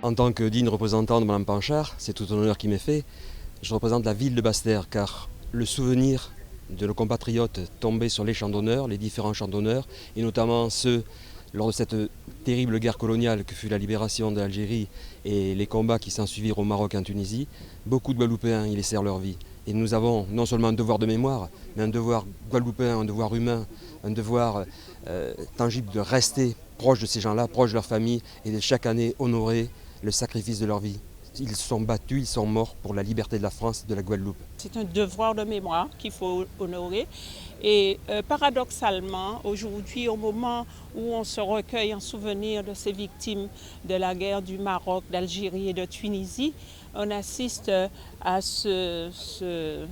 En tant que digne représentant de Mme Panchard, c'est tout un honneur qui m'est fait. Je représente la ville de Basse-Terre car le souvenir de nos compatriotes tombés sur les champs d'honneur, les différents champs d'honneur, et notamment ceux lors de cette terrible guerre coloniale que fut la libération de l'Algérie et les combats qui s'en suivirent au Maroc et en Tunisie, beaucoup de Guadeloupéens y laissèrent leur vie. Et nous avons non seulement un devoir de mémoire, mais un devoir guadeloupéen, un devoir humain, un devoir tangible de rester proche de ces gens-là, proche de leur famille, et de chaque année honorer le sacrifice de leur vie. Ils sont battus, ils sont morts pour la liberté de la France, de la Guadeloupe. C'est un devoir de mémoire qu'il faut honorer. Et paradoxalement, aujourd'hui, au moment où on se recueille en souvenir de ces victimes de la guerre du Maroc, d'Algérie et de Tunisie, on assiste à cette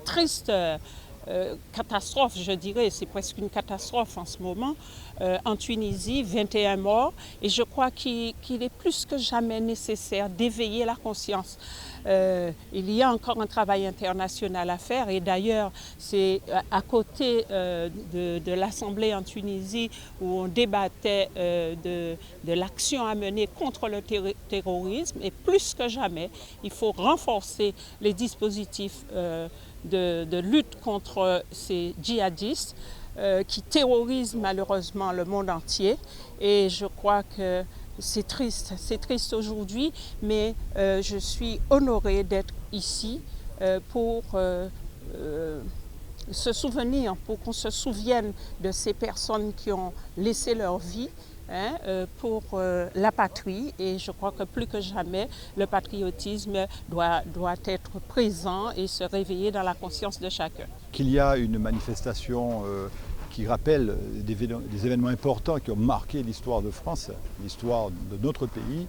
triste catastrophe, je dirais, c'est presque une catastrophe en ce moment, en Tunisie, 21 morts, et je crois qu'il est plus que jamais nécessaire d'éveiller la conscience. Il y a encore un travail international à faire, et d'ailleurs, c'est à côté de l'Assemblée en Tunisie où on débattait de l'action à mener contre le terrorisme, et plus que jamais, il faut renforcer les dispositifs de lutte contre ces djihadistes qui terrorisent malheureusement le monde entier. Et je crois que c'est triste aujourd'hui, mais je suis honorée d'être ici pour se souvenir, pour qu'on se souvienne de ces personnes qui ont laissé leur vie pour la patrie, et je crois que plus que jamais le patriotisme doit être présent et se réveiller dans la conscience de chacun. Qu'il y a une manifestation qui rappelle des événements importants qui ont marqué l'histoire de France, l'histoire de notre pays.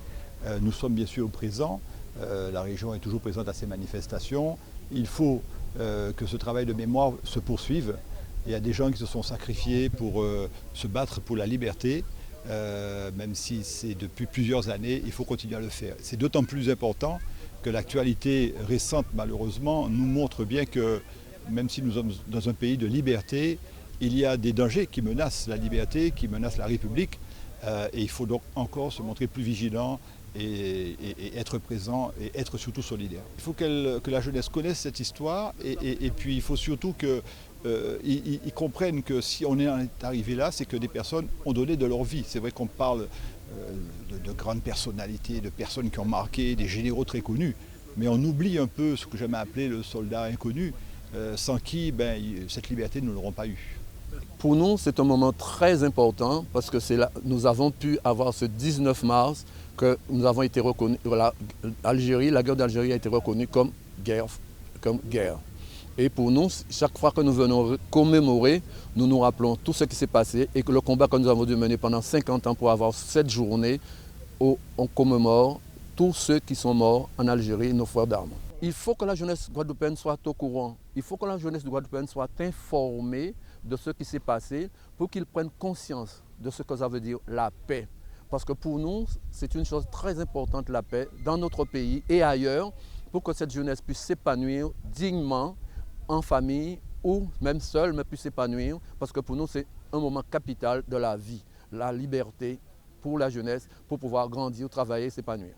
Nous sommes bien sûr au présent, la région est toujours présente à ces manifestations. Il faut que ce travail de mémoire se poursuive. Il y a des gens qui se sont sacrifiés pour se battre pour la liberté. Même si c'est depuis plusieurs années, il faut continuer à le faire. C'est d'autant plus important que l'actualité récente, malheureusement, nous montre bien que même si nous sommes dans un pays de liberté, il y a des dangers qui menacent la liberté, qui menacent la République. Et il faut donc encore se montrer plus vigilant et être présent et être surtout solidaire. Il faut que la jeunesse connaisse cette histoire et puis il faut surtout que ils comprennent que si on est arrivé là, c'est que des personnes ont donné de leur vie. C'est vrai qu'on parle de grandes personnalités, de personnes qui ont marqué, des généraux très connus, mais on oublie un peu ce que j'aime appeler le soldat inconnu, sans qui cette liberté, nous ne l'aurons pas eue. Pour nous, c'est un moment très important parce que nous avons pu avoir ce 19 mars que nous avons été reconnus, la guerre d'Algérie a été reconnue comme guerre. Et pour nous, chaque fois que nous venons commémorer, nous nous rappelons tout ce qui s'est passé et que le combat que nous avons dû mener pendant 50 ans pour avoir cette journée où on commémore tous ceux qui sont morts en Algérie, nos frères d'armes. Il faut que la jeunesse guadeloupéenne soit au courant. Il faut que la jeunesse guadeloupéenne soit informée de ce qui s'est passé pour qu'ils prennent conscience de ce que ça veut dire la paix. Parce que pour nous, c'est une chose très importante, la paix, dans notre pays et ailleurs, pour que cette jeunesse puisse s'épanouir dignement, en famille ou même seule, mais puisse s'épanouir, parce que pour nous, c'est un moment capital de la vie, la liberté pour la jeunesse, pour pouvoir grandir, travailler, s'épanouir.